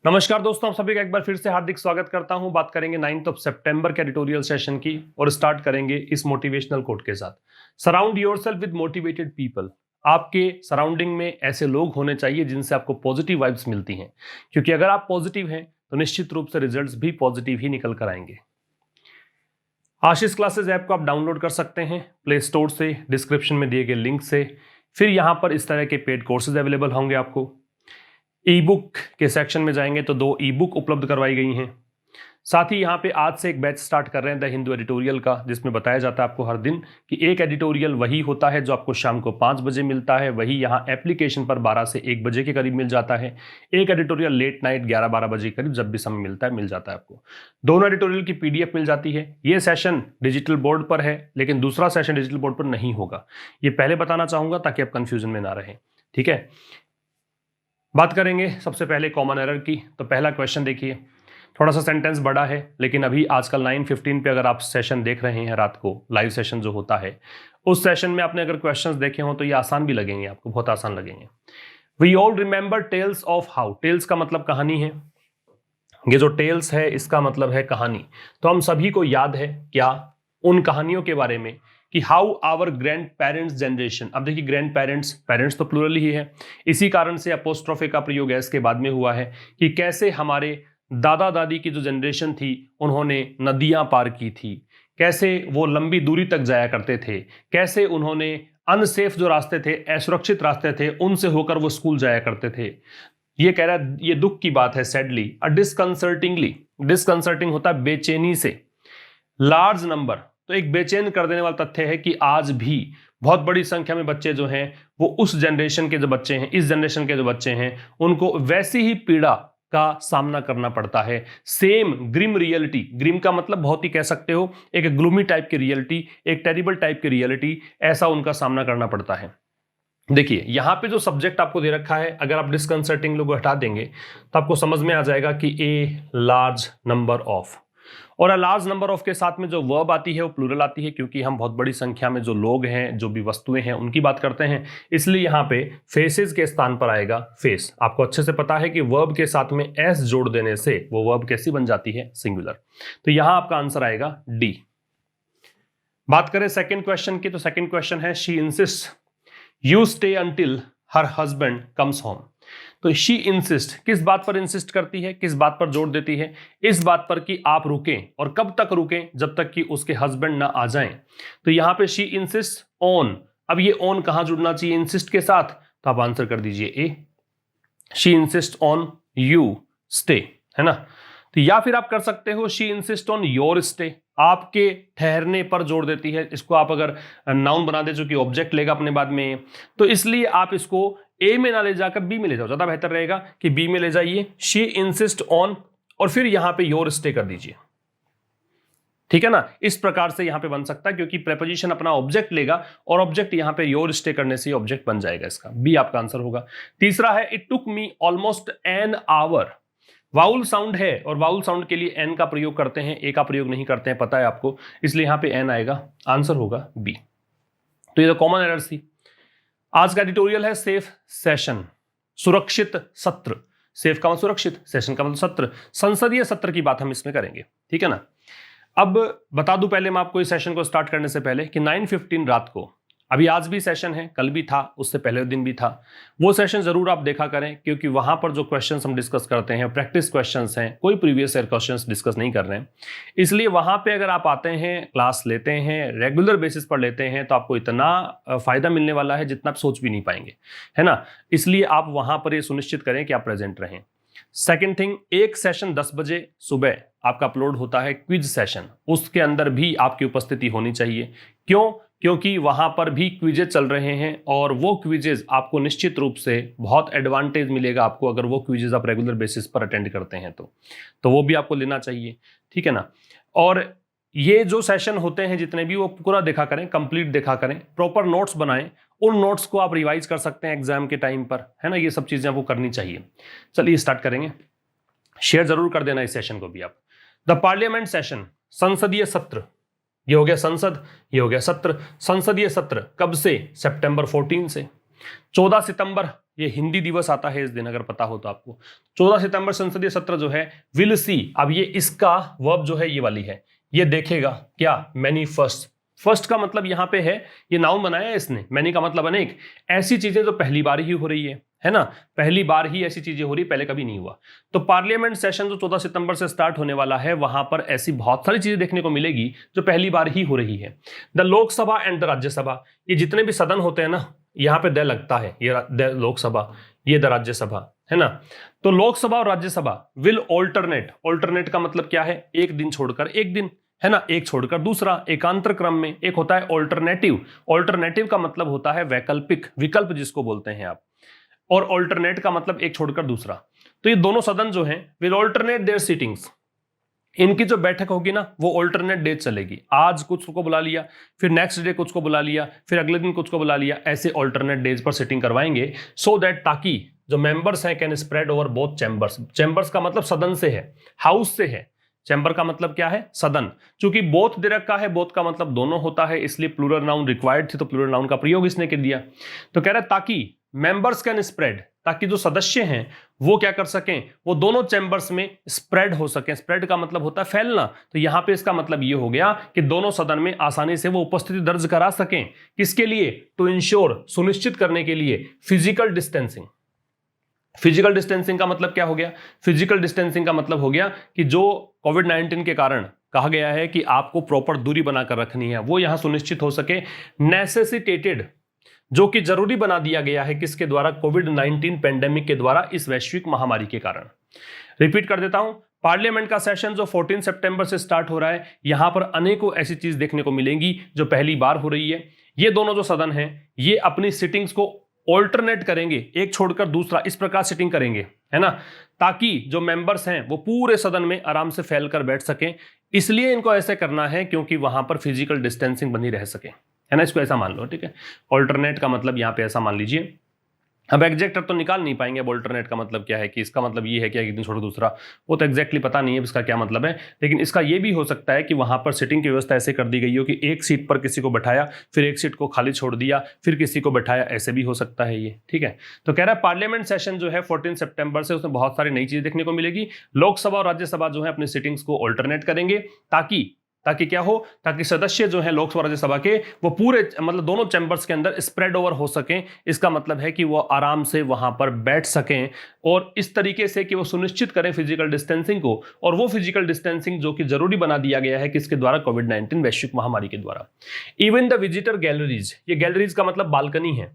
नमस्कार दोस्तों, आप सभी का एक बार फिर से हार्दिक स्वागत करता हूं। बात करेंगे 9 सितंबर के एडिटोरियल सेशन की और स्टार्ट करेंगे इस मोटिवेशनल कोट के साथ। Surround yourself with motivated people. आपके सराउंडिंग में ऐसे लोग होने चाहिए जिनसे आपको पॉजिटिव वाइब्स मिलती हैं, क्योंकि अगर आप पॉजिटिव हैं तो निश्चित रूप से रिजल्ट्स भी पॉजिटिव ही निकल कर आएंगे। आशीष क्लासेस ऐप को आप डाउनलोड कर सकते हैं प्ले स्टोर से, डिस्क्रिप्शन में दिए गए लिंक से। फिर यहां पर इस तरह के पेड कोर्सेज अवेलेबल होंगे। आपको ई बुक के सेक्शन में जाएंगे तो 2 ई बुक उपलब्ध करवाई गई हैं। साथ ही यहाँ पे आज से एक बैच स्टार्ट कर रहे हैं द हिंदू एडिटोरियल का, जिसमें बताया जाता है आपको हर दिन कि एक एडिटोरियल वही होता है जो आपको शाम को 5 बजे मिलता है, वही यहाँ एप्लीकेशन पर 12 से 1 बजे के करीब मिल जाता है। एक एडिटोरियल लेट नाइट 11-12 बजे के करीब जब भी समय मिलता है मिल जाता है आपको। दोनों एडिटोरियल की PDF मिल जाती है। ये सेशन डिजिटल बोर्ड पर है, लेकिन दूसरा सेशन डिजिटल बोर्ड पर नहीं होगा। ये पहले बताना चाहूंगा ताकि आप कंफ्यूजन में ना रहें, ठीक है। बात करेंगे सबसे पहले कॉमन एरर की। तो पहला क्वेश्चन देखिए, थोड़ा सा सेंटेंस बड़ा है, लेकिन अभी आजकल 9:15 पे अगर आप सेशन देख रहे हैं रात को, लाइव सेशन जो होता है, उस सेशन में आपने अगर क्वेश्चंस देखे हो तो ये आसान भी लगेंगे आपको, बहुत आसान लगेंगे। We all remember tales of how. Tales का मतलब कहानी है। ये जो टेल्स है इसका मतलब है कहानी। तो हम सभी को याद है क्या उन कहानियों के बारे में कि how our grandparents generation. अब देखिए, ग्रैंड पेरेंट्स, पेरेंट्स तो प्लूरल ही है, इसी कारण से अपोस्ट्रोफे का प्रयोग एस के बाद में हुआ है कि कैसे हमारे दादा दादी की जो जनरेशन थी उन्होंने नदियां पार की थी, कैसे वो लंबी दूरी तक जाया करते थे, कैसे उन्होंने अनसेफ जो रास्ते थे, असुरक्षित रास्ते थे, उनसे होकर वो स्कूल जाया करते थे। ये कह रहा है, ये दुख की बात है, सैडली डिस्कंसर्टिंगली। डिस्कंसर्टिंग होता है बेचैनी से। लार्ज नंबर, तो एक बेचैन कर देने वाला तथ्य है कि आज भी बहुत बड़ी संख्या में बच्चे जो हैं वो उस जनरेशन के जो बच्चे हैं, इस जनरेशन के जो बच्चे हैं, उनको वैसी ही पीड़ा का सामना करना पड़ता है। सेम ग्रिम रियलिटी, ग्रिम का मतलब बहुत ही कह सकते हो एक ग्लूमी टाइप की रियलिटी, एक टेरिबल टाइप की रियलिटी, ऐसा उनका सामना करना पड़ता है। देखिए, यहां पे जो सब्जेक्ट आपको दे रखा है, अगर आप डिस्कंसर्टिंग लोग हटा देंगे तो आपको समझ में आ जाएगा कि ए लार्ज नंबर ऑफ, और अ लार्ज नंबर ऑफ के साथ में जो वर्ब आती है वो प्लूरल आती है, क्योंकि हम बहुत बड़ी संख्या में जो लोग हैं, जो भी वस्तुएं हैं, उनकी बात करते हैं, इसलिए यहां पे फेसेस के स्थान पर आएगा फेस। आपको अच्छे से पता है कि वर्ब के साथ में एस जोड़ देने से वो वर्ब कैसी बन जाती है, सिंगुलर। तो यहां आपका आंसर आएगा डी। बात करें सेकेंड क्वेश्चन की, तो सेकेंड क्वेश्चन है she insist you stay until her husband comes home. तो शी इंसिस्ट, किस बात पर इंसिस्ट करती है, किस बात पर जोर देती है? इस बात पर कि आप रुकें, और कब तक रुकें? जब तक कि उसके हस्बैंड ना आ जाएं। तो यहां पे शी इंसिस्ट ऑन। अब ये ऑन कहां जुड़ना चाहिए इंसिस्ट के साथ? तो आप आंसर कर दीजिए A, she insist on you stay, है ना। तो या फिर आप कर सकते हो she insist on your stay, आपके ठहरने पर जोर देती है। इसको आप अगर नाउन बना दे, जो कि ऑब्जेक्ट लेगा अपने बाद में, तो इसलिए आप इसको ए में ना ले जाकर बी में ले जाओ, ज्यादा बेहतर रहेगा कि बी में ले जाइए। शी इंसिस्ट ऑन, और फिर यहां पे योर स्टे कर दीजिए, ठीक है ना। इस प्रकार से यहां पे बन सकता है, क्योंकि प्रेपोजिशन अपना ऑब्जेक्ट लेगा और ऑब्जेक्ट यहां पे योर स्टे करने से ऑब्जेक्ट बन जाएगा। इसका बी आपका आंसर होगा। तीसरा है it took me almost an hour. Vowel sound है और वाउल साउंड के लिए एन का प्रयोग करते हैं, ए का प्रयोग नहीं करते हैं, पता है आपको, इसलिए यहां पे एन आएगा, आंसर होगा बी। तो ये तो कॉमन एरर्स थी। आज का एडिटोरियल है सेफ सेशन, सुरक्षित सत्र। सेफ का मतलब सुरक्षित, सेशन का मतलब सत्र, संसदीय सत्र की बात हम इसमें करेंगे, ठीक है ना। अब बता दूं पहले मैं आपको इस सेशन को स्टार्ट करने से पहले कि 9:15 रात को, अभी आज भी सेशन है, कल भी था, उससे पहले दिन भी था, वो सेशन जरूर आप देखा करें, क्योंकि वहां पर जो क्वेश्चंस हम डिस्कस करते हैं प्रैक्टिस क्वेश्चंस हैं, कोई प्रीवियस ईयर क्वेश्चंस डिस्कस नहीं कर रहे हैं। इसलिए वहां पे अगर आप आते हैं, क्लास लेते हैं, रेगुलर बेसिस पर लेते हैं, तो आपको इतना फायदा मिलने वाला है जितना आप सोच भी नहीं पाएंगे, है ना। इसलिए आप वहां पर ये सुनिश्चित करें कि आप प्रेजेंट रहें। सेकेंड थिंग, एक सेशन 10 बजे सुबह आपका अपलोड होता है क्विज सेशन, उसके अंदर भी आपकी उपस्थिति होनी चाहिए। क्यों? क्योंकि वहां पर भी क्विजेज चल रहे हैं, और वो क्विजेज आपको निश्चित रूप से बहुत एडवांटेज मिलेगा आपको, अगर वो क्विजेज आप रेगुलर बेसिस पर अटेंड करते हैं तो वो भी आपको लेना चाहिए, ठीक है ना। और ये जो सेशन होते हैं जितने भी, वो पूरा देखा करें, कंप्लीट देखा करें, प्रॉपर नोट्स बनाएं, उन नोट्स को आप रिवाइज कर सकते हैं एग्जाम के टाइम पर, है ना। ये सब चीजें आपको करनी चाहिए। चलिए स्टार्ट करेंगे। शेयर जरूर कर देना इस सेशन को भी आप। द पार्लियामेंट सेशन, संसदीय सत्र, ये हो गया संसद, ये हो गया सत्र। संसदीय सत्र कब से? सितंबर 14 से। 14 सितंबर ये हिंदी दिवस आता है इस दिन, अगर पता हो तो आपको। 14 सितंबर संसदीय सत्र जो है विल सी, अब ये इसका वर्ब जो है ये वाली है, ये देखेगा क्या, मैनी फर्स्ट। फर्स्ट का मतलब यहां पे है, ये नाउन बनाया है इसने, मैनी का मतलब अनेक, ऐसी चीजें जो पहली बार ही हो रही है ना, पहली बार ही ऐसी चीजें हो रही, पहले कभी नहीं हुआ। तो पार्लियामेंट सेशन जो 14 सितंबर से स्टार्ट होने वाला है, वहां पर ऐसी बहुत सारी चीजें देखने को मिलेगी जो पहली बार ही हो रही है। The Lok Sabha and the Rajya Sabha, ये जितने भी सदन होते हैं ना, यहाँ पे द लगता है, ये द लोकसभा, ये द राज्यसभा, है ना। तो लोकसभा और राज्यसभा विल ऑल्टरनेट, ऑल्टरनेट का मतलब क्या है, एक दिन छोड़कर एक दिन, है ना, एक छोड़कर दूसरा, एकांतर क्रम में। एक होता है ऑल्टरनेटिव, ऑल्टरनेटिव का मतलब होता है वैकल्पिक, विकल्प जिसको बोलते हैं आप, और ऑल्टरनेट का मतलब एक छोड़कर दूसरा। तो ये दोनों सदन जो हैं विल ऑल्टरनेट देयर सीटिंग्स, इनकी जो बैठक होगी ना वो ऑल्टरनेट डे चलेगी, आज कुछ को बुला लिया, फिर नेक्स्ट डे कुछ को बुला लिया, फिर अगले दिन कुछ को बुला लिया, ऐसे ऑल्टरनेट डेज पर सिटिंग करवाएंगे, सो दैट ताकि जो मेंबर्स हैं can spread over both chambers. Chambers का मतलब सदन से है, हाउस से है, चैम्बर का मतलब क्या है, सदन। चूंकि बोथ दे रखा है, बोथ का मतलब दोनों होता है, इसलिए प्लूरल नाउन रिक्वायर्ड थी, तो प्लूरल नाउन का प्रयोग इसने कर दिया। तो कह रहा है ताकि मेंबर्स कैन स्प्रेड, ताकि जो सदस्य हैं वो क्या कर सकें, वो दोनों चैम्बर्स में स्प्रेड हो सकें। स्प्रेड का मतलब होता है फैलना, तो यहां पे इसका मतलब ये हो गया कि दोनों सदन में आसानी से वो उपस्थिति दर्ज करा सकें। किसके लिए, टू इंश्योर, सुनिश्चित करने के लिए, फिजिकल डिस्टेंसिंग। फिजिकल डिस्टेंसिंग का मतलब क्या हो गया, फिजिकल डिस्टेंसिंग का मतलब हो गया कि जो कोविड-19 के कारण कहा गया है कि आपको प्रॉपर दूरी बनाकर रखनी है, वो यहां सुनिश्चित हो सके। नेसेसिटेटेड, जो कि जरूरी बना दिया गया है, किसके द्वारा, कोविड-19 पेंडेमिक के द्वारा, इस वैश्विक महामारी के कारण। रिपीट कर देता हूं, पार्लियामेंट का सेशन जो 14 सितंबर से स्टार्ट हो रहा है, यहां पर अनेकों ऐसी चीज देखने को मिलेंगी जो पहली बार हो रही है। ये दोनों जो सदन हैं ये अपनी सिटिंग्स को ऑल्टरनेट करेंगे, एक छोड़कर दूसरा, इस प्रकार सिटिंग करेंगे, है ना, ताकि जो मेंबर्स हैं वो पूरे सदन में आराम से फैलकर बैठ सकें। इसलिए इनको ऐसे करना है क्योंकि वहां पर फिजिकल डिस्टेंसिंग बनी रह सके, है ना, इसको ऐसा मान लो, ठीक है। ऑल्टरनेट का मतलब यहां पे ऐसा मान लीजिए। अब एग्जैक्ट तो निकाल नहीं पाएंगे अब ऑल्टरनेट का मतलब क्या है, कि इसका मतलब ये है कि एक दिन छोड़ दूसरा, वो तो एग्जैक्टली पता नहीं है इसका क्या मतलब है। लेकिन इसका ये भी हो सकता है कि वहां पर सिटिंग की व्यवस्था ऐसे कर दी गई हो कि एक सीट पर किसी को बैठाया, फिर एक सीट को खाली छोड़ दिया, फिर किसी को बैठाया, ऐसे भी हो सकता है ये, ठीक है। तो कह रहा है पार्लियामेंट सेशन जो है 14 सितंबर से, उसमें बहुत सारी नई चीजें देखने को मिलेगी। लोकसभा और राज्यसभा जो है अपनी सिटिंग्स को ऑल्टरनेट करेंगे, ताकि क्या हो, ताकि सदस्य जो है लोकसभा राज्यसभा के वो पूरे मतलब दोनों चैम्बर्स के अंदर स्प्रेड ओवर हो सकें। इसका मतलब है कि वो आराम से वहां पर बैठ सकें, और इस तरीके से कि वो सुनिश्चित करें फिजिकल डिस्टेंसिंग को, और वो फिजिकल डिस्टेंसिंग जो कि जरूरी बना दिया गया है किसके द्वारा, कोविड-19 वैश्विक महामारी के द्वारा। इवन द विजिटर गैलरीज, ये गैलरीज का मतलब बालकनी है,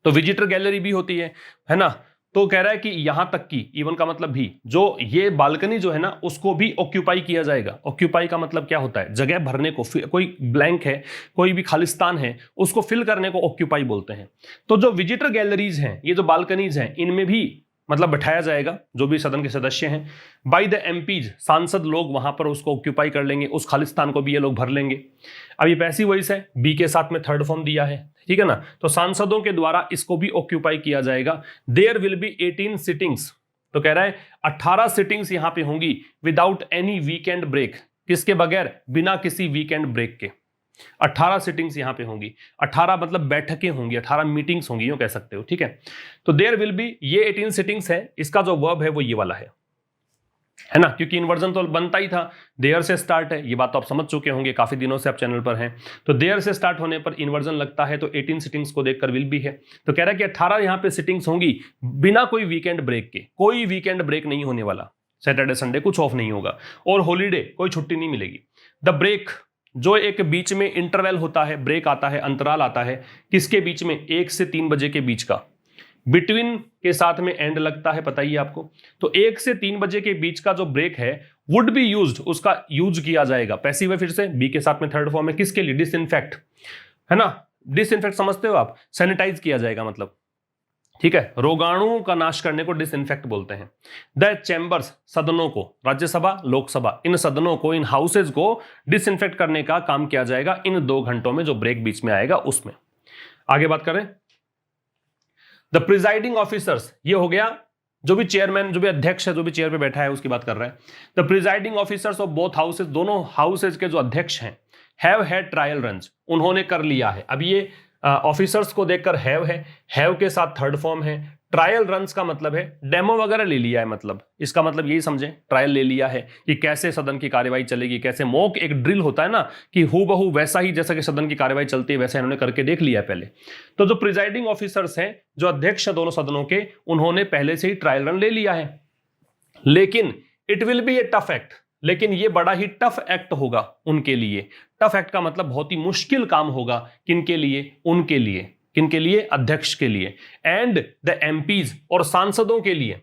तो विजिटर गैलरी भी होती है ना। तो कह रहा है कि यहां तक कि इवन का मतलब भी, जो ये बालकनी जो है ना उसको भी ऑक्यूपाई किया जाएगा। ऑक्यूपाई का मतलब क्या होता है, जगह भरने को, कोई ब्लैंक है, कोई भी खालिस्तान है, उसको फिल करने को ऑक्यूपाई बोलते हैं। तो जो विजिटर गैलरीज हैं, ये जो बालकनीज हैं, इनमें भी मतलब बैठाया जाएगा जो भी सदन के सदस्य हैं। बाय द एमपीज, सांसद लोग वहां पर उसको ऑक्यूपाई कर लेंगे, उस खालिस्तान को भी ये लोग भर लेंगे। अब ये पैसिव वॉइस है, बी के साथ में थर्ड फॉर्म दिया है, ठीक है ना। तो सांसदों के द्वारा इसको भी ऑक्यूपाई किया जाएगा। देयर विल बी 18 सिटिंग्स, तो कह रहा है 18 सिटिंग्स यहां पे होंगी विदाउट एनी वीकेंड ब्रेक, किसके बगैर, बिना किसी वीकेंड ब्रेक के 18 सिटिंग्स यहां पे होंगी। 18 मतलब बैठकें होंगी, 18 मीटिंग्स होंगी, यूं कह सकते हो, ठीक है। तो देयर विल बी, ये 18 सिटिंग्स है, इसका जो वर्ब है वो ये वाला है ना, क्योंकि इन्वर्जन तो बनता ही था, देयर से स्टार्ट है, ये बात तो आप समझ चुके होंगे, काफी दिनों से आप चैनल पर हैं। तो देयर से स्टार्ट होने पर इन्वर्जन लगता है, तो 18 सिटिंग्स को देखकर विल भी है। तो कह रहा है कि 18 यहां पे सिटिंग्स होंगी बिना कोई वीकेंड ब्रेक के, कोई वीकेंड ब्रेक नहीं होने वाला, सैटरडे संडे कुछ ऑफ नहीं होगा, और हॉलीडे कोई छुट्टी नहीं मिलेगी। द ब्रेक, जो एक बीच में इंटरवल होता है, ब्रेक आता है, अंतराल आता है, किसके बीच में, 1 से 3 बजे के बीच का, बिटवीन के साथ में एंड लगता है, पता ही आपको। तो 1 से 3 बजे के बीच का जो ब्रेक है वुड बी यूज्ड, उसका यूज किया जाएगा। पैसिव है, फिर से बी के साथ में थर्ड फॉर्म है, किसके लिए, डिसइंफेक्ट, है ना, डिसइंफेक्ट समझते हो आप, सैनिटाइज किया जाएगा मतलब, ठीक है, रोगाणुओं का नाश करने को डिसइंफेक्ट बोलते हैं। द चैम्बर्स, सदनों को, राज्यसभा लोकसभा, इन सदनों को, इन हाउसेज को डिसइंफेक्ट करने का काम किया जाएगा इन 2 घंटों में जो ब्रेक बीच में आएगा उसमें। आगे बात करें, द प्रिजाइडिंग ऑफिसर्स, ये हो गया जो भी चेयरमैन, जो भी अध्यक्ष है, जो भी चेयर पे बैठा है उसकी बात कर रहा है। The presiding officers of both houses, दोनों हाउसेज के जो अध्यक्ष हैं, हैव हैड ट्रायल रन्स, उन्होंने कर लिया है। अब ये ऑफिसर्स को देखकर है, हैव के साथ थर्ड फॉर्म है। ट्रायल रन्स का मतलब है डेमो वगैरह ले लिया है, मतलब इसका मतलब यही समझें, ट्रायल ले लिया है कि कैसे सदन की कार्यवाही चलेगी, कैसे मॉक एक ड्रिल होता है ना कि हूबहू वैसा ही जैसा कि सदन की कार्यवाही चलती है वैसा इन्होंने करके देख लिया है पहले। तो जो प्रिजाइडिंग ऑफिसर्स हैं, जो अध्यक्ष हैं दोनों सदनों के, उन्होंने पहले से ही ट्रायल रन ले लिया है। लेकिन it will be A tough act, लेकिन ये बड़ा ही टफ एक्ट होगा उनके लिए। टफ एक्ट का मतलब बहुत ही मुश्किल काम होगा, किनके लिए? उनके लिए। किनके लिए? अध्यक्ष के लिए। एंड द एमपीज, और सांसदों के लिए।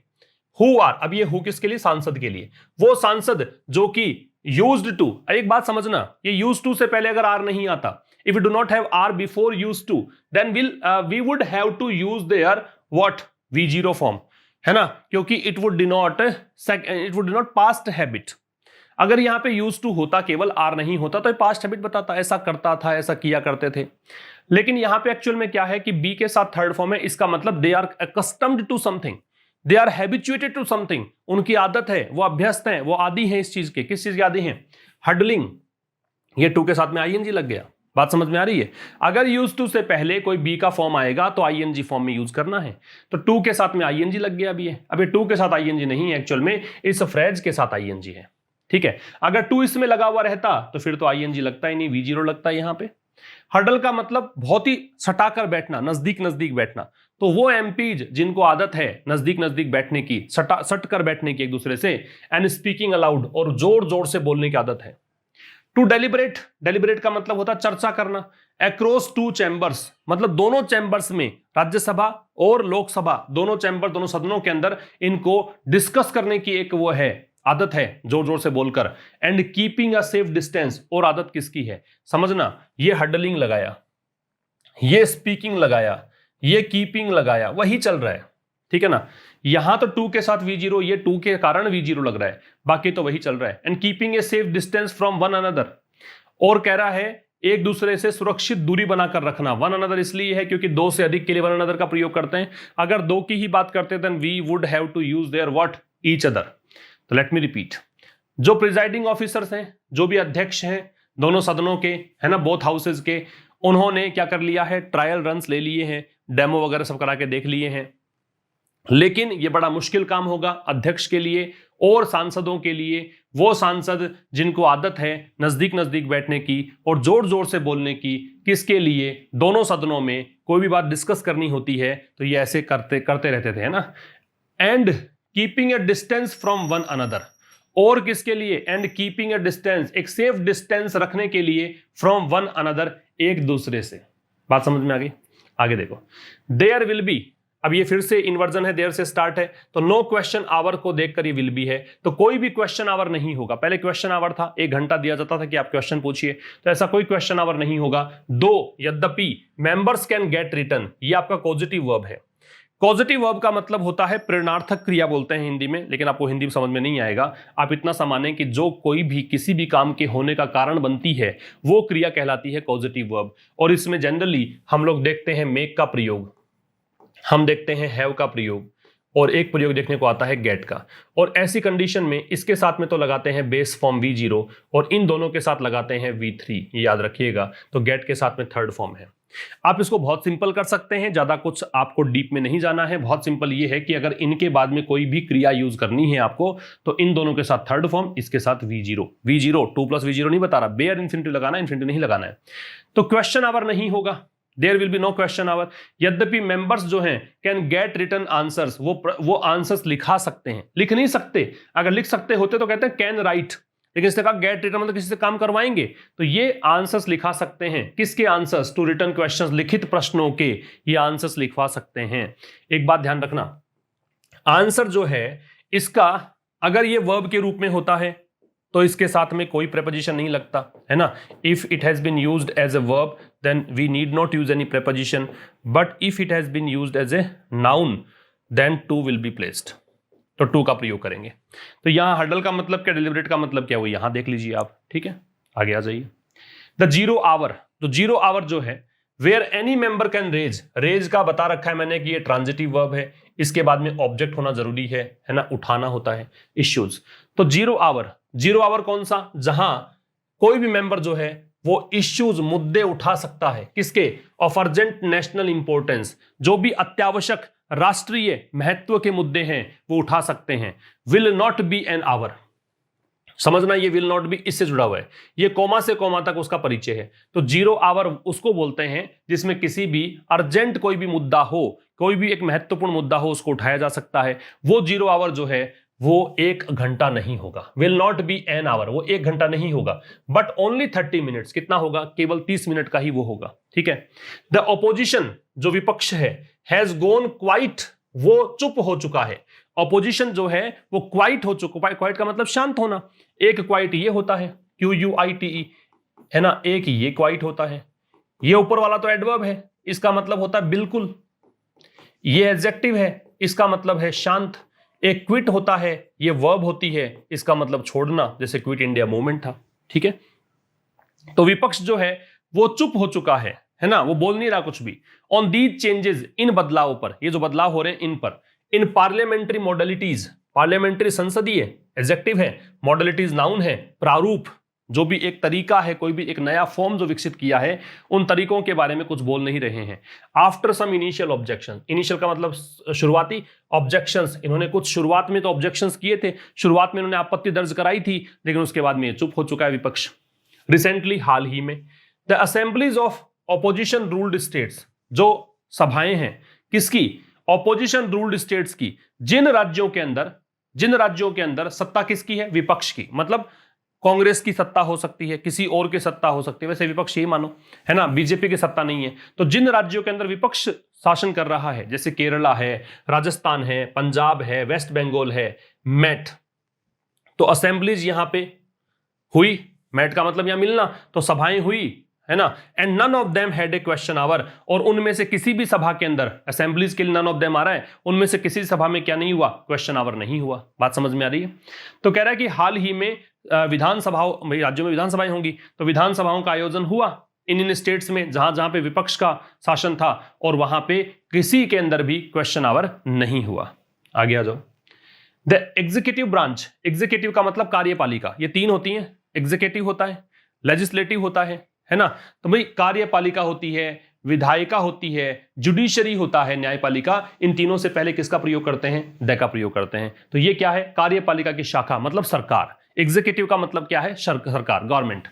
हु आर, अब ये हु किसके लिए? सांसद के लिए। वो सांसद जो कि यूज्ड टू, एक बात समझना, ये यूज्ड टू से पहले अगर आर नहीं आता, if you do not have R before used to, then we would have to use their what? V0 form, है ना, क्योंकि it would denote past habit. अगर यहां पे यूज टू होता, केवल आर नहीं होता, तो पास्ट हैबिट बताता, ऐसा करता था, ऐसा किया करते थे। लेकिन यहां पे एक्चुअल में क्या है कि बी के साथ थर्ड फॉर्म है, इसका मतलब they are accustomed to something, they are habituated to something, उनकी आदत है, वो अभ्यस्त है, वो आदी है इस चीज के। किस चीज के आदी हैं? हडलिंग। ये टू के साथ में आईएनजी लग गया, बात समझ में आ रही है? अगर यूज टू से पहले कोई बी का फॉर्म आएगा तो आईएनजी फॉर्म में यूज करना है, तो टू के साथ में आईएनजी लग गया अभी। अब ये टू के साथ आईएनजी नहीं है, एक्चुअल में इस फ्रेज के साथ आईएनजी है, ठीक है। अगर टू इसमें लगा हुआ रहता तो फिर तो आईएनजी लगता ही नहीं, V0 लगता है यहां पे। हडल का मतलब बहुत ही सटाकर बैठना, नजदीक नजदीक बैठना। तो वो एमपीज जिनको आदत है नजदीक नजदीक बैठने की, सट कर बैठने की एक दूसरे से, एंड स्पीकिंग अलाउड, और जोर जोर से बोलने की आदत है। टू डेलिब्रेट, डेलिब्रेट का मतलब होता है चर्चा करना। अक्रॉस टू चैम्बर्स, मतलब दोनों चैम्बर्स में, राज्यसभा और लोकसभा, दोनों चैम्बर, दोनों सदनों के अंदर इनको डिस्कस करने की एक वो है, आदत है, जोर जोर से बोलकर। And keeping a safe distance, और आदत किसकी है? समझना, ये हडलिंग लगाया, ये स्पीकिंग लगाया, ये कीपिंग लगाया, वही चल रहा है, ठीक है ना। यहां तो टू के साथ V0, ये टू के कारण V0 लग रहा है, बाकी तो वही चल रहा है। And keeping a safe distance from one another, और कह रहा है एक दूसरे से सुरक्षित दूरी बनाकर रखना। वन अनदर इसलिए है क्योंकि दो से अधिक के लिए वन अनदर का प्रयोग करते हैं। अगर दो की ही बात करते हैं, then we would have to use their what? Each other. तो लेट मी रिपीट, जो प्रिजाइडिंग ऑफिसर्स हैं, जो भी अध्यक्ष हैं दोनों सदनों के, है ना, बोथ हाउसेज के, उन्होंने क्या कर लिया है? ट्रायल रन्स ले लिए हैं, डेमो वगैरह सब करा के देख लिए हैं। लेकिन ये बड़ा मुश्किल काम होगा अध्यक्ष के लिए और सांसदों के लिए। वो सांसद जिनको आदत है नजदीक नजदीक बैठने की और जोर जोर से बोलने की, किसके लिए? दोनों सदनों में कोई भी बात डिस्कस करनी होती है तो ये ऐसे करते रहते थे, है ना। And keeping A distance from one another, और किसके लिए? एंड कीपिंग ए डिस्टेंस, एक सेफ डिस्टेंस रखने के लिए, फ्रॉम वन अनदर, एक दूसरे से। बात समझ में आ गई? आगे देखो, देयर विल बी, अब ये फिर से इन्वर्जन है, देयर से स्टार्ट है, तो नो क्वेश्चन आवर को देखकर ये विल बी है, तो कोई भी क्वेश्चन आवर नहीं होगा। पहले क्वेश्चन आवर था, 1 घंटा दिया जाता था कि आप क्वेश्चन पूछिए, तो ऐसा कोई क्वेश्चन आवर नहीं होगा। दो, यद्यपि, मेंबर्स कैन गेट रिटर्न, ये आपका पॉजिटिव वर्ब है। पॉजिटिव वर्ब का मतलब होता है प्रेरणार्थक क्रिया, बोलते हैं हिंदी में, लेकिन आपको हिंदी में समझ में नहीं आएगा। आप इतना सा मानें कि जो कोई भी किसी भी काम के होने का कारण बनती है वो क्रिया कहलाती है पॉजिटिव वर्ब। और इसमें जनरली हम लोग देखते हैं मेक का प्रयोग, हम देखते हैं हैव का प्रयोग, और एक प्रयोग देखने को आता है गेट का। और ऐसी कंडीशन में इसके साथ में तो लगाते हैं बेस फॉर्म V0 और इन दोनों के साथ लगाते हैं V3, ये याद रखिएगा। तो गेट के साथ में थर्ड फॉर्म है। आप इसको बहुत सिंपल कर सकते हैं, ज्यादा कुछ आपको डीप में नहीं जाना है। बहुत सिंपल ये है कि अगर इनके बाद में कोई भी क्रिया यूज करनी है आपको, तो इन दोनों के साथ थर्ड फॉर्म, इसके साथ V0, 2 + V0 नहीं बता रहा, बेयर इन्फिनिटिव लगाना, इन्फिनिटिव नहीं लगाना है। तो क्वेश्चन आवर नहीं होगा, there will be no question hour. यद्यपि मेंबर्स जो हैं कैन गेट रिटर्न आंसर्स, वो आंसर्स लिखा सकते हैं। लिख नहीं सकते, अगर लिख सकते होते तो कहते हैं कैन राइट, लेकिन इसने कहा गेट रिटर्न मतलब किसी से काम करवाएंगे, तो ये आंसर्स लिखा सकते हैं। किसके आंसर्स? टू रिटर्न क्वेश्चंस, लिखित प्रश्नों के ये आंसर्स लिखवा सकते हैं। एक बात ध्यान रखना, आंसर जो है इसका अगर ये वर्ब के रूप में होता है तो इसके साथ में कोई प्रेपोजिशन नहीं लगता, है ना। If it has been used as a verb then we need not use any preposition, but if it has been used as a noun then to will be placed, तो टू का प्रयोग करेंगे। तो यहां हडल का मतलब क्या, deliberate का मतलब क्या, वो यहां देख लीजिए आप, ठीक है। आगे आ जाइए। द 0 आवर, तो 0 आवर जो है, where any member can raise, raise का बता रखा है मैंने कि ये ट्रांजिटिव वर्ब है, इसके बाद में ऑब्जेक्ट होना जरूरी है ना, उठाना होता है, इश्यूज। तो 0 आवर, 0 आवर कौन सा? जहां कोई भी मेंबर जो है वो इश्यूज मुद्दे उठा सकता है, किसके? ऑफ अर्जेंट नेशनल इंपॉर्टेंस, जो भी अत्यावश्यक राष्ट्रीय महत्व के मुद्दे हैं वो उठा सकते हैं। Will not be an hour, समझना ये विल नॉट बी इससे जुड़ा हुआ है, ये कोमा से कोमा तक उसका परिचय है। तो 0 आवर उसको बोलते हैं जिसमें किसी भी अर्जेंट कोई भी मुद्दा हो, कोई भी एक महत्वपूर्ण मुद्दा हो, उसको उठाया जा सकता है। वो 0 आवर जो है वो 1 घंटा नहीं होगा, will not be an hour, वो 1 घंटा नहीं होगा, बट ओनली 30 मिनट्स। कितना होगा? केवल 30 मिनट का ही वो होगा, ठीक है। द ऑपोजिशन, जो विपक्ष है, हैज गॉन क्वाइट, वो चुप हो चुका है। ऑपोजिशन जो है वो क्वाइट हो चुका, क्वाइट का मतलब शांत होना। एक क्वाइट ये होता है, QUITE, है ना, एक ये क्वाइट होता है। ये ऊपर वाला तो एडवर्ब है, इसका मतलब होता है बिल्कुल। ये एडजेक्टिव है, इसका मतलब है शांत। एक क्विट होता है, ये वर्ब होती है, इसका मतलब छोड़ना, जैसे क्विट इंडिया मूवमेंट था, ठीक है। तो विपक्ष जो है वो चुप हो चुका है ना, वो बोल नहीं रहा कुछ भी। ऑन दीज चेंजेस, इन बदलावों पर, ये जो बदलाव हो रहे हैं इन पर। इन पार्लियामेंट्री मॉडलिटीज, पार्लियामेंट्री संसदीय एडजेक्टिव है, मॉडलिटीज नाउन है, प्रारूप जो भी एक तरीका है, कोई भी एक नया फॉर्म जो विकसित किया है, उन तरीकों के बारे में कुछ बोल नहीं रहे हैं। After some initial objection, initial का मतलब शुरुआती, ऑब्जेक्शंस, इन्होंने कुछ शुरुआत में तो ऑब्जेक्शंस किए थे, शुरुआत में इन्होंने आपत्ति दर्ज कराई थी, लेकिन उसके बाद में ये चुप हो चुका है विपक्ष। रिसेंटली, हाल ही में, the assemblies of opposition ruled states, जो सभाएं हैं किसकी? ऑपोजिशन रूल्ड स्टेट्स की। जिन राज्यों के अंदर सत्ता किसकी है? विपक्ष की। मतलब कांग्रेस की सत्ता हो सकती है, किसी और की सत्ता हो सकती है, वैसे विपक्ष ही मानो, है ना, बीजेपी की सत्ता नहीं है। तो जिन राज्यों के अंदर विपक्ष शासन कर रहा है, जैसे केरला है, राजस्थान है, पंजाब है, वेस्ट बंगाल है, मैट, तो असेंबलीज यहां पे हुई, मैट का मतलब यहां मिलना, तो सभाएं हुई, है ना। And none of them had a question hour, और उनमें से किसी भी सभा के अंदर, असेंबलीज के लिए नन ऑफ देम आ रहा है, उनमें से किसी सभा में क्या नहीं हुआ? क्वेश्चन आवर नहीं हुआ। बात समझ में आ रही है? तो कह रहा है कि हाल ही में विधानसभाओं, राज्यों में विधानसभाएं होंगी, तो विधानसभाओं का आयोजन हुआ इन स्टेट्स में जहां जहां पे विपक्ष का शासन था, और वहां पे किसी के अंदर भी क्वेश्चन आवर नहीं हुआ। आगे आ जाओ। द एग्जीक्यूटिव ब्रांच, एग्जीक्यूटिव का मतलब कार्यपालिका, ये 3 होती हैं, एग्जीक्यूटिव होता है, लेजिस्लेटिव होता है ना। तो भाई कार्यपालिका होती है, विधायिका होती है, जुडिशरी होता है, न्यायपालिका। इन तीनों से पहले किसका प्रयोग करते हैं? द का प्रयोग करते हैं। तो ये क्या है? कार्यपालिका की शाखा, मतलब सरकार। एग्जीक्यूटिव का मतलब क्या है? सरकार, गवर्नमेंट।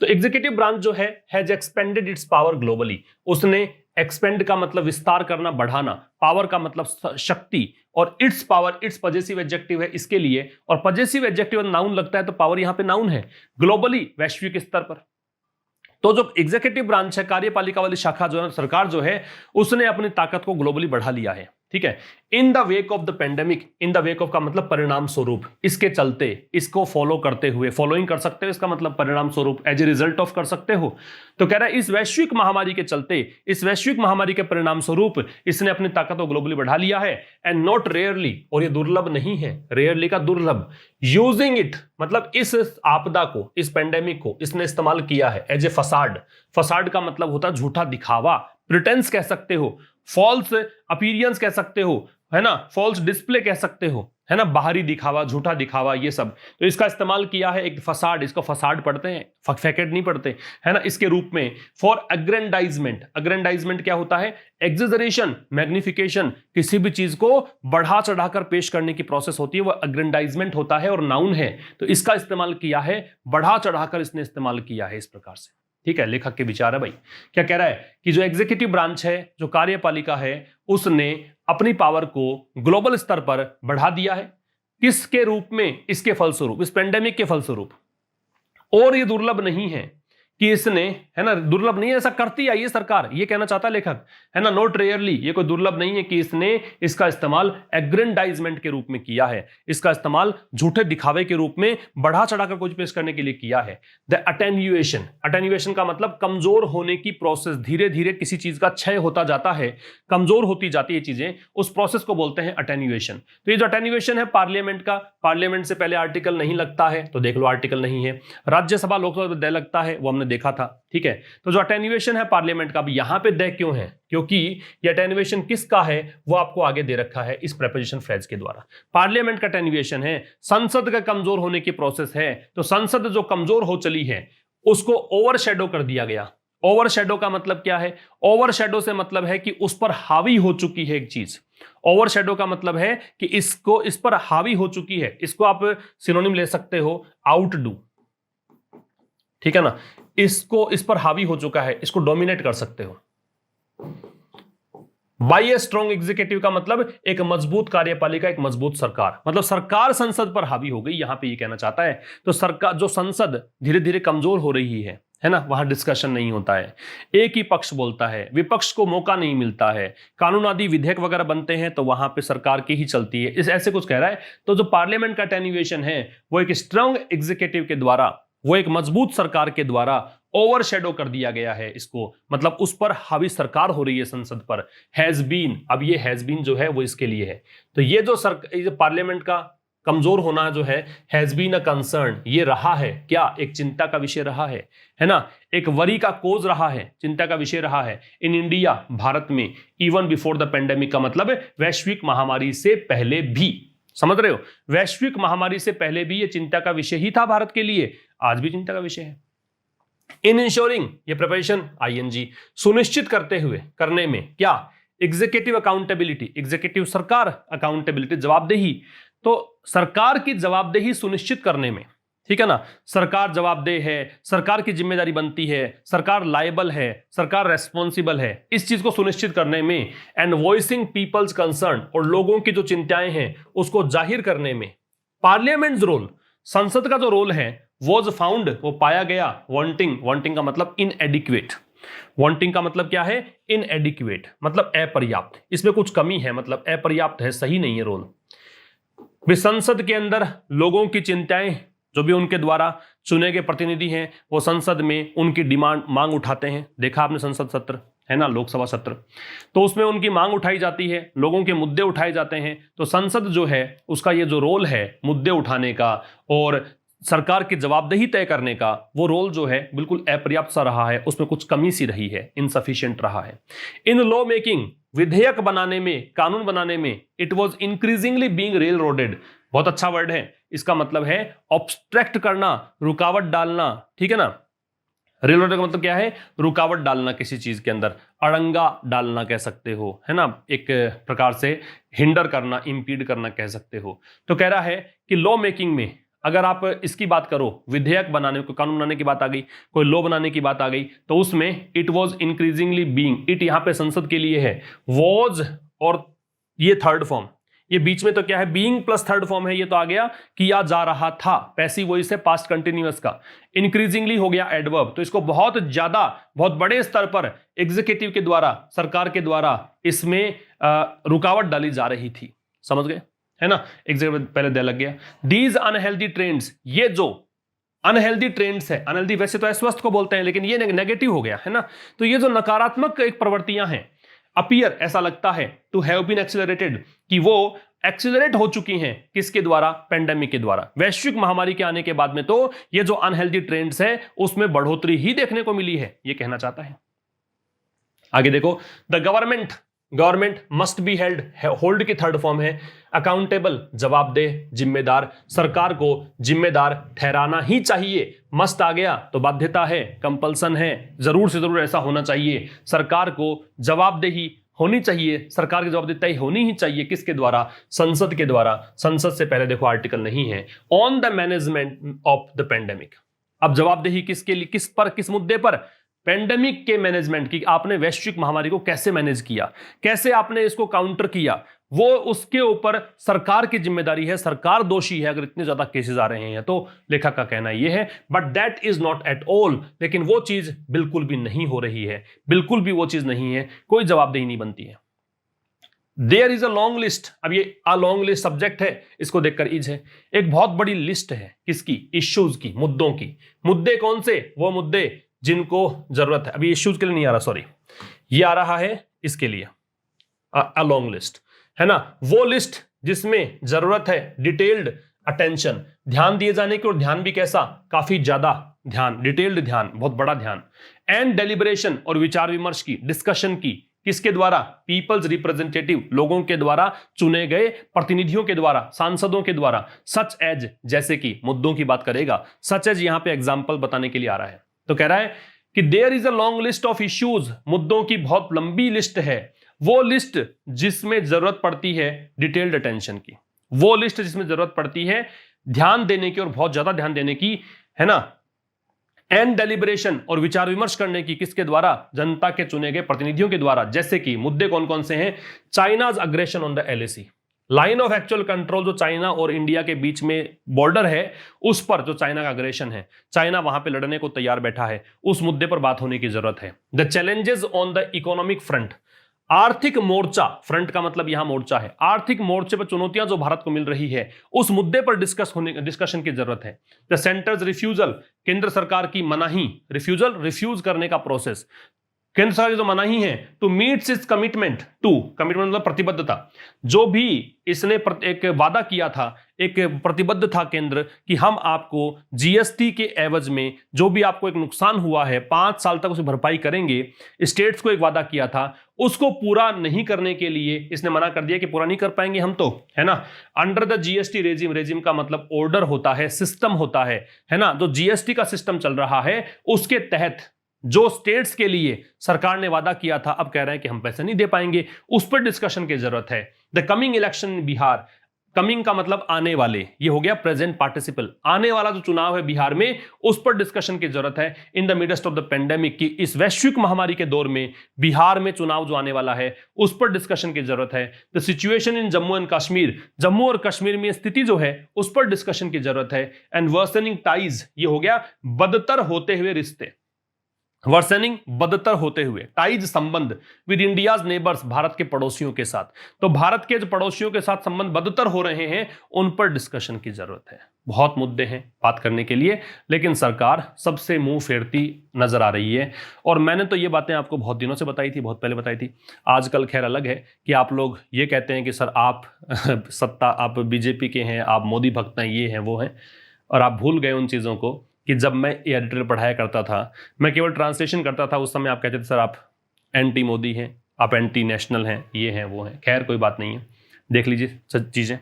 तो एग्जीक्यूटिव ब्रांच जो है has expanded it's power globally, उसने एक्सपेंड का मतलब विस्तार करना, बढ़ाना, पावर का मतलब शक्ति, और it's power, it's possessive adjective है इसके लिए, और पजेसिव एडजेक्टिव नाउन लगता है तो पावर यहां पे नाउन है, ग्लोबली, वैश्विक स्तर पर। तो जो एग्जीक्यूटिव ब्रांच है, कार्यपालिका वाली शाखा जो है, सरकार जो है, उसने अपनी ताकत को ग्लोबली बढ़ा लिया है, ठीक है। In the wake of the pandemic, in the wake of का मतलब परिणाम स्वरूप, इसके चलते, इसको फॉलो करते हुए, फॉलोइंग कर सकते हो, इसका मतलब परिणाम स्वरूप, एज ए रिजल्ट ऑफ कर सकते हो। तो कह रहा है इस वैश्विक महामारी के चलते, इस वैश्विक महामारी के परिणाम स्वरूप इसने अपनी ताकत को ग्लोबली बढ़ा लिया है। एंड नॉट रेयरली, और ये दुर्लभ नहीं है, रेयरली का दुर्लभ, यूजिंग इट मतलब इस आपदा को, इस पेंडेमिक को इसने इस्तेमाल किया है एज ए फसाड। फसाड का मतलब होता है झूठा दिखावा, प्रिटेंस कह सकते हो, फॉल्स अपीयरेंस कह सकते हो, है ना, फॉल्स डिस्प्ले कह सकते हो, है ना, बाहरी दिखावा, झूठा दिखावा, ये सब। तो इसका इस्तेमाल किया है एक फसाड, इसको फसाड पढ़ते हैं, फैकेट नहीं पढ़ते, है ना, इसके रूप में। फॉर अग्रेंडाइजमेंट, अग्रेंडाइजमेंट क्या होता है? एग्जेजरेशन, मैग्निफिकेशन, किसी भी चीज को बढ़ा चढ़ाकर पेश करने की प्रोसेस होती है, वह अग्रेंडाइजमेंट होता है और नाउन है। तो इसका इस्तेमाल किया है, बढ़ा चढ़ाकर इसने इस्तेमाल किया है इस प्रकार से, ठीक है। लेखक के विचार है भाई। क्या कह रहा है कि जो एग्जीक्यूटिव ब्रांच है, जो कार्यपालिका है, उसने अपनी पावर को ग्लोबल स्तर पर बढ़ा दिया है। किसके रूप में? इसके फलस्वरूप, इस पेंडेमिक के फलस्वरूप। और ये दुर्लभ नहीं है कि इसने, है ना, दुर्लभ नहीं है, ऐसा करती आई है सरकार, ये कहना चाहता है लेखक, है ना, नॉट रेयरली, ये कोई दुर्लभ नहीं है कि इसने इसका इस्तेमाल एग्रेंडाइजमेंट के रूप में किया है, इसका इस्तेमाल झूठे दिखावे के रूप में बढ़ा चढ़ाकर कुछ पेश करने के लिए किया है। द अटेन्यूएशन, अटेन्यूएशन का मतलब कमजोर होने की प्रोसेस, धीरे धीरे किसी चीज का क्षय होता जाता है, कमजोर होती जाती है चीजें, उस प्रोसेस को बोलते हैं अटेन्यूएशन। तो ये जो अटेन्यूएशन है पार्लियामेंट का, पार्लियामेंट से पहले आर्टिकल नहीं लगता है, तो देख लो आर्टिकल नहीं है। राज्यसभा लोकसभा में दे लगता है, वो हमने देखा था, ठीक है। तो जो अटेन्यूएशन है पार्लियामेंट का, अब यहां पे दे क्यों है? क्योंकि ये अटेन्यूएशन किसका है वो आपको आगे दे रखा है इस प्रेपोजिशन फ्रेज के द्वारा। पार्लियामेंट का अटेन्यूएशन है, संसद का कमजोर होने की प्रोसेस है। तो संसद जो कमजोर हो चली है उसको ओवरशैडो कर दिया गया। ओवरशैडो का मतलब क्या है? ओवरशैडो से मतलब है कि उस पर हावी हो चुकी है एक चीज। ओवरशैडो का मतलब है कि इस पर हावी हो चुकी है। इसको आप सिनोनिम ले सकते हो आउटडू, ठीक है ना। इस पर हावी हो चुका है, इसको डोमिनेट कर सकते हो। बाई ए स्ट्रॉन्ग एग्जीक्यूटिव का मतलब एक मजबूत कार्यपालिका, एक मजबूत सरकार, मतलब सरकार संसद पर हावी हो गई, यहां पे ये कहना चाहता है। तो सरकार, जो संसद धीरे धीरे कमजोर हो रही है ना, वहां डिस्कशन नहीं होता है, एक ही पक्ष बोलता है, विपक्ष को मौका नहीं मिलता है, कानून आदि विधेयक वगैरह बनते हैं तो वहां पे सरकार की ही चलती है, इस ऐसे कुछ कह रहा है। तो जो पार्लियामेंट का अटेन्युएशन है वो एक स्ट्रांग एग्जीक्यूटिव के द्वारा, वो एक मजबूत सरकार के द्वारा ओवरशैडो कर दिया गया है इसको, मतलब उस पर हावी सरकार हो रही है संसद पर। हैज बीन, अब ये हैज बीन जो है वो इसके लिए है। तो ये जो पार्लियामेंट का कमजोर होना जो हैज बीन अ कंसर्न, ये रहा है क्या, एक चिंता का विषय रहा है ना, एक वरी का कोज रहा है, चिंता का विषय रहा है इन इंडिया, भारत में, इवन बिफोर द पेंडेमिक का मतलब वैश्विक महामारी से पहले भी, समझ रहे हो, वैश्विक महामारी से पहले भी ये चिंता का विषय ही था भारत के लिए, आज भी चिंता का विषय है। इन इंश्योरिंग, ये प्रिपरेशन आईएनजी, सुनिश्चित करते हुए, करने में क्या, एग्जीक्यूटिव अकाउंटेबिलिटी, एग्जीक्यूटिव सरकार, अकाउंटेबिलिटी जवाबदेही, तो सरकार की जवाबदेही सुनिश्चित करने में, ठीक है ना, सरकार जवाबदेह है, सरकार की जिम्मेदारी बनती है, सरकार लायबल है, सरकार रेस्पॉन्सिबल है, इस चीज को सुनिश्चित करने में, एंड वॉइसिंग पीपल्स कंसर्न, और लोगों की जो चिंताएं हैं उसको जाहिर करने में, पार्लियामेंट्स रोल, संसद का जो रोल है, वॉज फाउंड, वो पाया गया, वांटिंग, वांटिंग का मतलब इनएडिक्वेट, वांटिंग का मतलब क्या है, इनएडिक्वेट मतलब अपर्याप्त, इसमें कुछ कमी है, मतलब अपर्याप्त है, सही नहीं है रोल। वे संसद के अंदर लोगों की चिंताएं, जो भी उनके द्वारा चुने गए प्रतिनिधि हैं, वो संसद में उनकी डिमांड, मांग उठाते हैं। देखा आपने संसद सत्र है ना, लोकसभा सत्र, तो उसमें उनकी मांग उठाई जाती है, लोगों के मुद्दे उठाए जाते हैं। तो संसद जो है उसका ये जो रोल है मुद्दे उठाने का और सरकार की जवाबदेही तय करने का, वो रोल जो है बिल्कुल अपर्याप्त सा रहा है, उसमें कुछ कमी सी रही है, इनसफिशिएंट रहा है। इन लॉ मेकिंग, विधेयक बनाने में, कानून बनाने में, it was increasingly being railroaded, बहुत अच्छा वर्ड है, इसका मतलब है ऑब्स्ट्रैक्ट करना, रुकावट डालना, ठीक है ना। रेल रोड का मतलब क्या है, रुकावट डालना किसी चीज के अंदर, अड़ंगा डालना कह सकते हो, है ना, एक प्रकार से हिंडर करना, इंपीड करना कह सकते हो। तो कह रहा है कि लॉ मेकिंग में अगर आप इसकी बात करो, विधेयक बनाने, कोई कानून बनाने की बात आ गई, कोई लॉ बनाने की बात आ गई, तो उसमें it was increasingly being, it यहां पे संसद के लिए है, वॉज और ये थर्ड फॉर्म, ये बीच में तो क्या है, बीइंग प्लस थर्ड फॉर्म है, ये तो आ गया किया जा रहा था, पैसिव वॉइस है पास्ट कंटिन्यूअस का, इंक्रीजिंगली हो गया एडवर्ब, तो इसको बहुत ज्यादा, बहुत बड़े स्तर पर एग्जीक्यूटिव के द्वारा, सरकार के द्वारा इसमें रुकावट डाली जा रही थी, समझ गए, है ना, एग्जीक्यूटिव पहले दे लग गया। दीज अनहेल्दी ट्रेंड्स, ये जो अनहेल्दी ट्रेंड्स है, अनहेल्दी वैसे तो अस्वस्थ को बोलते हैं, लेकिन ये नेगेटिव हो गया, है ना, तो ये जो नकारात्मक एक प्रवृत्तियां हैं, अपीयर, ऐसा लगता है, टू हैव बीन एक्सेलरेटेड, कि वो एक्सेलरेट हो चुकी हैं, किसके द्वारा, पेंडेमिक के द्वारा, वैश्विक महामारी के आने के बाद में तो ये जो अनहेल्दी ट्रेंड्स है उसमें बढ़ोतरी ही देखने को मिली है, ये कहना चाहता है। आगे देखो, the government must be held, hold की थर्ड फॉर्म है, अकाउंटेबल जवाबदेह, जिम्मेदार, सरकार को जिम्मेदार ठहराना ही चाहिए, मस्ट आ गया तो बाध्यता है, कंपल्सन है, जरूर से जरूर ऐसा होना चाहिए, सरकार को जवाबदेही होनी चाहिए, सरकार की जवाबदेही तय होनी ही चाहिए, किसके द्वारा, संसद के द्वारा। संसद से पहले देखो आर्टिकल नहीं है, on the management of the pandemic, अब जवाबदेही किसके लिए, किस पर, किस मुद्दे पर, पेंडेमिक के मैनेजमेंट की, आपने वैश्विक महामारी को कैसे मैनेज किया, कैसे आपने इसको काउंटर किया, वो उसके ऊपर सरकार की जिम्मेदारी है, सरकार दोषी है अगर इतने ज्यादा केसेस आ रहे हैं तो, लेखक का कहना यह है। But that is not at all, लेकिन वो चीज बिल्कुल भी नहीं हो रही है, बिल्कुल भी वो चीज नहीं है, कोई जवाबदेही नहीं बनती है। There is a long list, अब ये अ लॉन्ग लिस्ट सब्जेक्ट है, इसको देखकर इज है, एक बहुत बड़ी लिस्ट है, किसकी, इश्यूज की, मुद्दों की। मुद्दे कौन से, वो मुद्दे जिनको जरूरत है, अभी इश्यूज के लिए नहीं आ रहा, सॉरी, ये आ रहा है इसके लिए, अ लॉन्ग लिस्ट, है ना, वो लिस्ट जिसमें जरूरत है डिटेल्ड अटेंशन, ध्यान दिए जाने की, और ध्यान भी कैसा, काफी ज्यादा ध्यान, डिटेल्ड ध्यान, बहुत बड़ा ध्यान, एंड डेलिब्रेशन, और विचार विमर्श की, डिस्कशन की, किसके द्वारा, पीपल्स रिप्रेजेंटेटिव, लोगों के द्वारा चुने गए प्रतिनिधियों के द्वारा, सांसदों के द्वारा, सच एज, जैसे कि, मुद्दों की बात करेगा, सच एज यहां पे एग्जांपल बताने के लिए आ रहा है, तो कह रहा है कि there is a long list of issues, मुद्दों की बहुत लंबी लिस्ट है, वो लिस्ट जिसमें जरूरत पड़ती है डिटेल्ड अटेंशन की, वो लिस्ट जिसमें जरूरत पड़ती है ध्यान देने की और बहुत ज्यादा ध्यान देने की, है ना, एंड डेलिब्रेशन और विचार विमर्श करने की, किसके द्वारा, जनता के चुने गए प्रतिनिधियों के द्वारा। जैसे कि मुद्दे कौन कौन से हैं, China's aggression on the LAC, line of actual control जो चाइना और इंडिया के बीच में बॉर्डर है उस पर जो चाइना का अग्रेशन है, चाइना वहां पे लड़ने को तैयार बैठा है, उस मुद्दे पर बात होने की जरूरत है। The challenges on the economic front, आर्थिक मोर्चा, फ्रंट का मतलब यहां मोर्चा है, आर्थिक मोर्चे पर चुनौतियां जो भारत को मिल रही है उस मुद्दे पर डिस्कशन की जरूरत है। द सेंटर्स रिफ्यूजल, केंद्र सरकार की मनाही, रिफ्यूजल रिफ्यूज करने का प्रोसेस, केंद्र सरकार की जो मनाही है to meets its commitment, to commitment मतलब प्रतिबद्धता, जो भी इसने एक वादा किया था, एक प्रतिबद्ध था केंद्र कि हम आपको जीएसटी के एवज में जो भी आपको एक नुकसान हुआ है 5 साल तक उसे भरपाई करेंगे, स्टेट्स को एक वादा किया था, उसको पूरा नहीं करने के लिए इसने मना कर दिया कि पूरा नहीं कर पाएंगे हम तो, है ना। Under the GST regime, regime का मतलब ऑर्डर होता है, सिस्टम होता है ना, जो जीएसटी का सिस्टम चल रहा है उसके तहत जो स्टेट्स के लिए सरकार ने वादा किया था अब कह रहे हैं कि हम पैसे नहीं दे पाएंगे, उस पर डिस्कशन की जरूरत है। The coming election in Bihar, coming का मतलब आने वाले, ये हो गया प्रेजेंट पार्टिसिपल, आने वाला जो चुनाव है बिहार में उस पर डिस्कशन की जरूरत है। In the midst of the pandemic, की इस वैश्विक महामारी के दौर में बिहार में चुनाव जो आने वाला है उस पर डिस्कशन की जरूरत है। The situation in Jammu and Kashmir, Jammu और कश्मीर में स्थिति जो है उस पर डिस्कशन की जरूरत है। एंड वर्सनिंग टाइज, ये हो गया बदतर होते हुए रिश्ते, वर्सनिंग बदतर होते हुए, टाइज संबंध विद इंडियाज नेबर्स, भारत के पड़ोसियों के साथ, तो भारत के जो पड़ोसियों के साथ संबंध बदतर हो रहे हैं उन पर डिस्कशन की जरूरत है। बहुत मुद्दे हैं बात करने के लिए, लेकिन सरकार सबसे मुंह फेरती नजर आ रही है। और मैंने तो ये बातें आपको बहुत दिनों से बताई थी, बहुत पहले बताई थी। आजकल खैर अलग है कि आप लोग ये कहते हैं कि सर आप सत्ता, आप बीजेपी के हैं, आप मोदी भक्त हैं, ये हैं वो हैं, और आप भूल गए उन चीज़ों को कि जब मैं एडिटोरियल पढ़ाया करता था, मैं केवल ट्रांसलेशन करता था, उस समय आप कहते थे सर आप एंटी मोदी हैं, आप एंटी नेशनल हैं, ये हैं वो हैं। खैर कोई बात नहीं है, देख लीजिए चीज़ें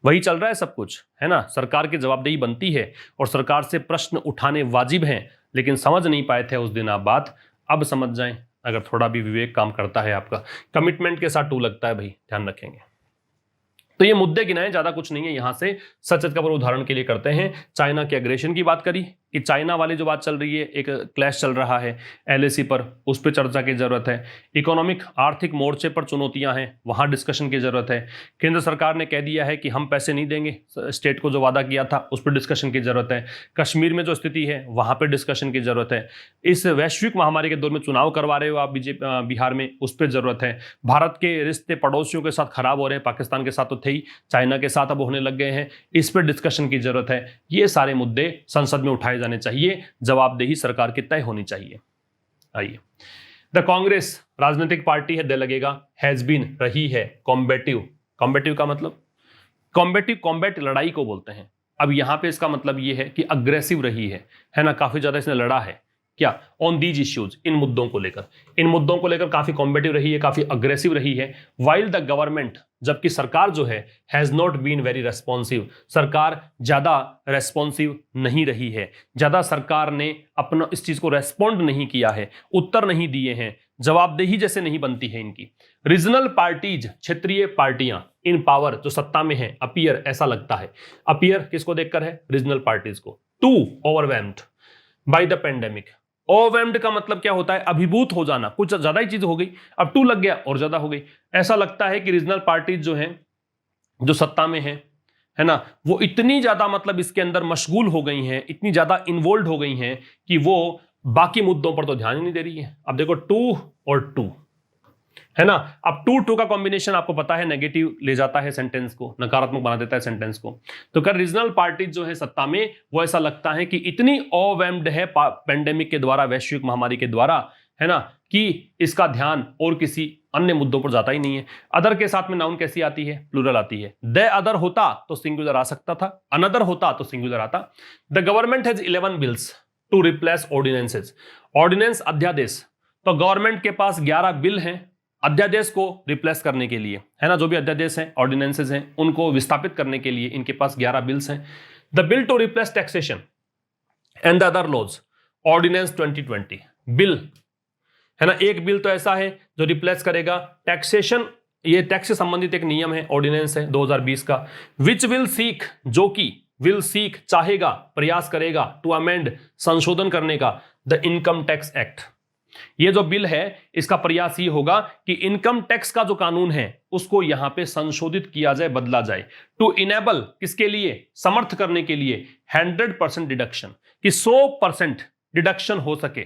वही चल रहा है सब कुछ, है ना। सरकार की जवाबदेही बनती है और सरकार से प्रश्न उठाने वाजिब हैं, लेकिन समझ नहीं पाए थे उस दिन आप बात, अब समझ जाएं अगर थोड़ा भी विवेक काम करता है आपका। कमिटमेंट के साथ टू लगता है भाई, ध्यान रखेंगे। तो ये मुद्दे गिनाए, ज्यादा कुछ नहीं है। यहां से सच का उदाहरण के लिए करते हैं। चाइना के अग्रेशन की बात करी कि चाइना वाली जो बात चल रही है, एक क्लैश चल रहा है एलएसी पर, उस पर चर्चा की जरूरत है। इकोनॉमिक आर्थिक मोर्चे पर चुनौतियां हैं, वहां डिस्कशन की जरूरत है। केंद्र सरकार ने कह दिया है कि हम पैसे नहीं देंगे, स्टेट को जो वादा किया था उस पर डिस्कशन की जरूरत है। कश्मीर में जो स्थिति है वहां पर डिस्कशन की जरूरत है। इस वैश्विक महामारी के दौर में चुनाव करवा रहे हो आप बिहार में, उस पर जरूरत है। भारत के रिश्ते पड़ोसियों के साथ खराब हो रहे हैं, पाकिस्तान के साथ तो थे ही, चाइना के साथ अब होने लग गए हैं, इस पर डिस्कशन की जरूरत है। ये सारे मुद्दे संसद में उठाए जाने चाहिए, जवाबदेही सरकार की तय होनी चाहिए। आइए, द कांग्रेस राजनीतिक पार्टी है, दे लगेगा, हैज बीन रही है कॉम्बेटिव। कॉम्बेटिव का मतलब कॉम्बेटिव, कॉम्बैट लड़ाई को बोलते हैं। अब यहां पे इसका मतलब ये है कि अग्रेसिव रही है ना, काफी ज्यादा इसने लड़ा है। क्या? ऑन दीज इश्यूज, इन मुद्दों को लेकर काफी कॉम्बेटिव रही है, काफी अग्रेसिव रही है। वाइल द गवर्नमेंट, जबकि सरकार जो है has not been very responsive, सरकार ज्यादा रेस्पॉन्सिव नहीं रही है, ज्यादा सरकार ने अपना इस चीज को रेस्पॉन्ड नहीं किया है, उत्तर नहीं दिए हैं, जवाबदेही जैसे नहीं बनती है इनकी। रीजनल पार्टीज, क्षेत्रीय पार्टियां इन पावर जो सत्ता में है, अपीयर, ऐसा लगता है, अपीयर किसको देखकर है? रीजनल पार्टीज को। To overwhelmed by the pandemic. Overwhelmed का मतलब क्या होता है? अभिभूत हो जाना, कुछ ज्यादा ही चीज हो गई, अब टू लग गया और ज्यादा हो गई। ऐसा लगता है कि रीजनल पार्टीज जो हैं, जो सत्ता में है ना, वो इतनी ज्यादा मतलब इसके अंदर मशगूल हो गई हैं, इतनी ज्यादा इन्वॉल्व हो गई हैं कि वो बाकी मुद्दों पर तो ध्यान ही नहीं दे रही है। अब देखो टू और टू, है ना। अब टू का कॉम्बिनेशन आपको पता है नेगेटिव ले जाता है सेंटेंस को, नकारात्मक बना देता है सेंटेंस को। तो कर रीजनल पार्टीज जो है सत्ता में, वो ऐसा लगता है कि इतनी ओवरवेल्म्ड है पेंडेमिक के द्वारा, वैश्विक महामारी के द्वारा, है ना, कि इसका ध्यान और किसी अन्य मुद्दों पर जाता ही नहीं है। अदर के साथ में नाउन कैसी आती है? प्लूरल आती है। द अदर होता तो सिंगुलर आ सकता था, अनदर होता तो सिंगुलर आता। The government has 11 bills to replace ordinances. Ordinance अध्यादेश, तो गवर्नमेंट के पास 11 बिल हैं अध्यादेश को रिप्लेस करने के लिए, है ना। जो भी अध्यादेश हैं, ऑर्डिनेंसेस हैं, उनको विस्थापित करने के लिए इनके पास 11 बिल्स हैं। The bill to replace taxation and the other laws, ordinance 2020 bill है ना, एक बिल तो ऐसा है जो रिप्लेस करेगा टैक्सेशन, ये टैक्स से संबंधित एक नियम है, ऑर्डिनेंस है 2020 का, विच विल सीक, जो कि विल सीक चाहेगा, प्रयास करेगा, टू अमेंड संशोधन करने का, द इनकम टैक्स एक्ट। ये जो बिल है इसका प्रयास ये होगा कि इनकम टैक्स का जो कानून है उसको यहां पे संशोधित किया जाए, बदला जाए, टू इनेबल, किसके लिए, समर्थ करने के लिए 100% डिडक्शन, कि 100% डिडक्शन हो सके,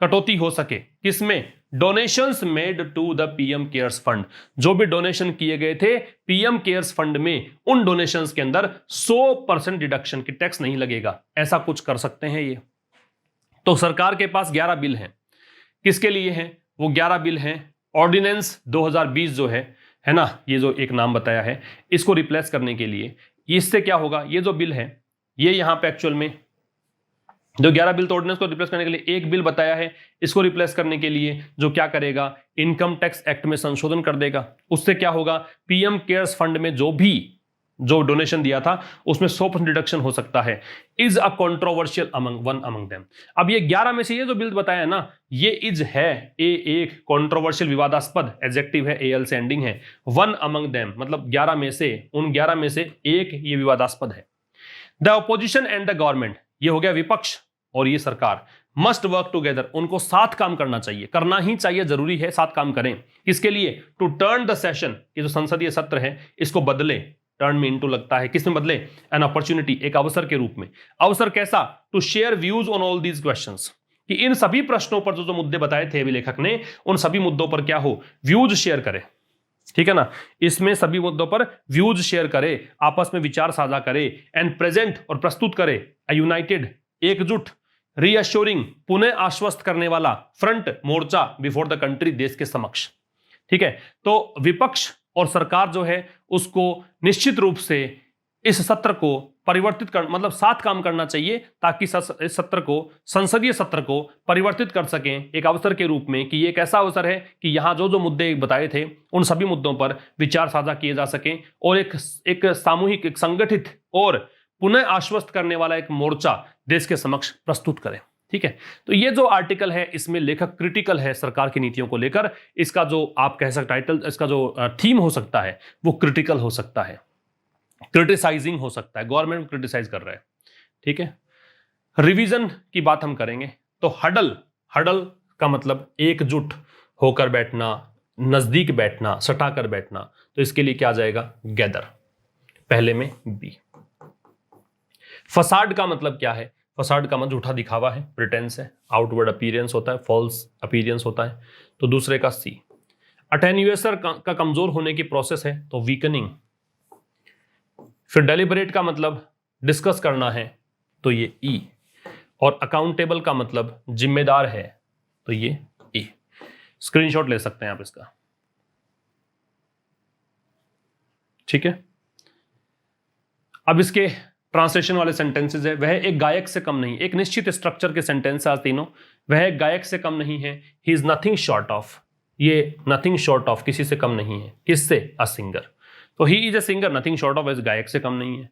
कटौती हो सके, किसमें, donations made to the PM Cares fund, जो भी डोनेशन किए गए थे पीएम केयर्स फंड में, उन डोनेशंस के अंदर 100% डिडक्शन, की टैक्स नहीं लगेगा, ऐसा कुछ कर सकते हैं ये। तो सरकार के पास 11 बिल हैं, किसके लिए हैं वो 11 बिल हैं, ऑर्डिनेंस 2020 जो है ना, ये जो एक नाम बताया है, इसको रिप्लेस करने के लिए। इससे क्या होगा, ये जो बिल है ये यहां पे एक्चुअल में जो 11 बिल तो ऑर्डिनेंस को रिप्लेस करने के लिए, एक बिल बताया है इसको रिप्लेस करने के लिए जो क्या करेगा, इनकम टैक्स एक्ट में संशोधन कर देगा। उससे क्या होगा, पीएम केयर्स फंड में जो डोनेशन दिया था उसमें 100% डिडक्शन हो सकता है। Is a controversial among them. अब ये 11 में से ये जो बिल बताया है ना, ये इज है एक कंट्रोवर्शियल, विवादास्पद, एडजेक्टिव है, एल से एंडिंग है, वन अमंग देम मतलब 11 में से, उन 11 में से एक ये विवादास्पद है। The opposition and the government, ये हो गया विपक्ष और ये सरकार, मस्ट वर्क टुगेदर, उनको साथ काम करना चाहिए, करना ही चाहिए, जरूरी है साथ काम करें। किसके लिए, टू टर्न द सेशन, ये जो संसदीय सत्र है इसको बदले, टर्न में इनटू लगता है, किसमें बदले, एन अपॉर्चुनिटी, एक अवसर के रूप में। अवसर कैसा, to share views on all these questions, कि इन सभी प्रश्नों पर जो मुद्दे बताए थे अभी लेखक ने, उन सभी मुद्दों पर क्या हो, व्यूज शेयर करे, ठीक है ना, इसमें सभी मुद्दों पर व्यूज शेयर करे, आपस में विचार साझा करे, एंड प्रेजेंट, और प्रस्तुत करे, अ यूनाइटेड, एकजुट, रीअश्योरिंग, पुनः आश्वस्त करने वाला, front, Morcha, before the country, देश के समक्ष। ठीक है, तो विपक्ष और सरकार जो है उसको निश्चित रूप से इस सत्र को परिवर्तित कर, मतलब साथ काम करना चाहिए, ताकि इस सत्र को, संसदीय सत्र को परिवर्तित कर सकें एक अवसर के रूप में, कि ये एक ऐसा अवसर है कि यहां जो मुद्दे बताए थे उन सभी मुद्दों पर विचार साझा किए जा सकें, और एक सामूहिक, एक संगठित और पुनः आश्वस्त करने वाला एक मोर्चा देश के समक्ष प्रस्तुत करें। ठीक है, तो ये जो आर्टिकल है इसमें लेखक क्रिटिकल है सरकार की नीतियों को लेकर, इसका जो आप कह सकते टाइटल, इसका जो थीम हो सकता है वो क्रिटिकल हो सकता है, क्रिटिसाइजिंग हो सकता है, गवर्नमेंट को क्रिटिसाइज कर रहा है। ठीक है, रिवीजन की बात हम करेंगे तो हडल का मतलब एकजुट होकर बैठना, नजदीक बैठना, सटाकर बैठना, तो इसके लिए क्या आ जाएगा, गैदर, पहले में बी। फसाड का मतलब क्या है, फसाड का मतलब झूठा दिखावा है, प्रिटेंस है, आउटवर्ड अपीयरेंस होता है, फॉल्स अपीयरेंस होता है, तो दूसरे का सी। अटेन्यूएशन का कमजोर होने की प्रोसेस है तो वीकनिंग। फिर डेलिबरेट का मतलब डिस्कस करना है तो ये ई, और अकाउंटेबल का मतलब जिम्मेदार है तो ये ए। स्क्रीनशॉट ले सकते हैं आप इसका। ठीक है, अब इसके ट्रांसलेशन वाले सेंटेंसेस है, वह एक गायक से कम नहीं, एक निश्चित स्ट्रक्चर के सेंटेंस आज तीनों, वह एक गायक से कम नहीं है, he is nothing short of, ये नथिंग शॉर्ट ऑफ किसी से कम नहीं है, किससे, अ सिंगर, तो he is a singer, nothing short of, इस गायक से कम नहीं है।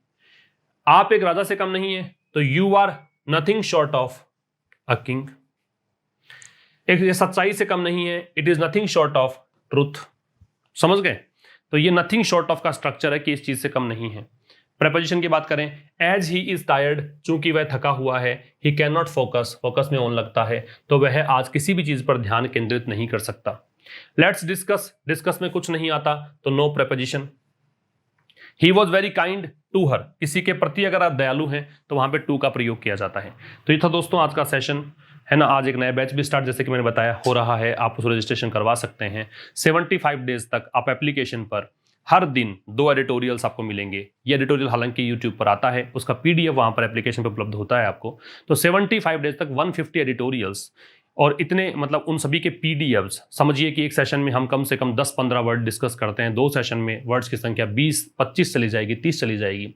आप एक राजा से कम नहीं है तो you are nothing short of a king. एक ये सच्चाई से कम नहीं है, it is nothing short of truth. समझ गए, तो ये नथिंग शॉर्ट ऑफ का स्ट्रक्चर है कि इस चीज से कम नहीं है। प्रेपोजिशन की बात करें, एज ही इज टायर्ड, चूंकि वह थका हुआ है, he can not focus, focus में ऑन लगता है, तो वह आज किसी भी चीज पर ध्यान केंद्रित नहीं कर सकता। लेट्स डिस्कस, डिस्कस में कुछ नहीं आता तो no preposition. He was very kind to her, किसी के प्रति अगर आप दयालु हैं तो वहां पे टू का प्रयोग किया जाता है। तो ये था दोस्तों आज का सेशन, है ना। आज एक नया बैच भी स्टार्ट, जैसे कि मैंने बताया, हो रहा है, आप उसको रजिस्ट्रेशन करवा सकते हैं। 75 डेज तक आप एप्लीकेशन पर हर दिन 2 एडिटोरियल्स आपको मिलेंगे। ये एडिटोरियल हालांकि यूट्यूब पर आता है, उसका पीडीएफ वहां पर एप्लीकेशन पर उपलब्ध होता है आपको। तो 75 डेज तक 150 एडिटोरियल्स, और इतने मतलब उन सभी के पीडीएफ्स। समझिए कि एक सेशन में हम कम से कम 10-15 वर्ड डिस्कस करते हैं, 2 सेशन में वर्ड्स की संख्या 20-25 चली जाएगी, 30 चली जाएगी,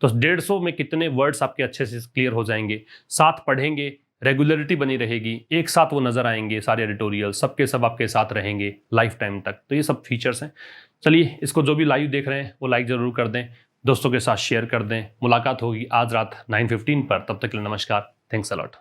तो 150 में कितने वर्ड्स आपके अच्छे से क्लियर हो जाएंगे। साथ पढ़ेंगे, रेगुलरिटी बनी रहेगी, एक साथ वो नजर आएंगे सारे एडिटोरियल, सबके सब आपके साथ रहेंगे लाइफ टाइम तक। तो ये सब फीचर्स हैं। चलिए, इसको जो भी लाइव देख रहे हैं वो लाइक जरूर कर दें, दोस्तों के साथ शेयर कर दें। मुलाकात होगी आज रात 9:15 पर, तब तक के लिए नमस्कार, थैंक्स अ लॉट।